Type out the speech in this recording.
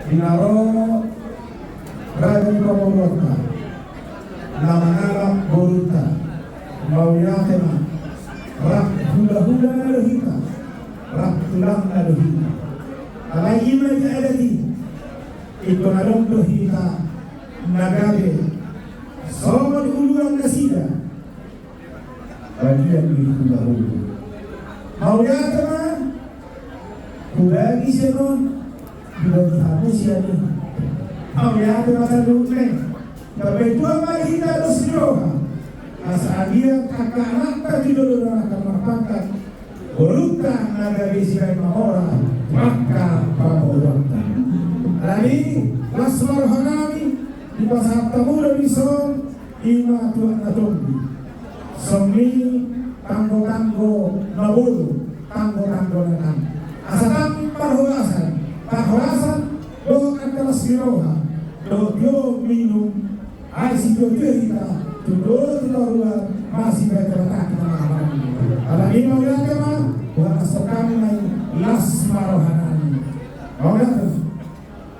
Inaro Raja Komorota Lamanala Boruta Mauyatema Rak hula-hula naluhita Rak tulang naluhita Alayima ja'alati Ito nalong dohita Nagabe Somad uluan nasida Bagian di hula-hula Mauyatema Kulagi siya nun Dibagi hapos siya nun Mauyatema sa lukne Kabetua mahita los nyoha Asagia kakaanak dulu akan mapangkat Voluta nagabisikan mahora Maka pamulanta Alami Lasmar hanami Di pasar tamuda bison Ima tuan natumbi Somni Tanggo-tanggo Nabulu Tanggo-tanggo nanam Asatang Parhulasan Doh kantalas nyoha Doh yo minum Aisi yo kita Tudor luar masih bergerak kemana-mana. Kalau ini mau lihat kemana? Buat kami las marohanani. Mau lihat?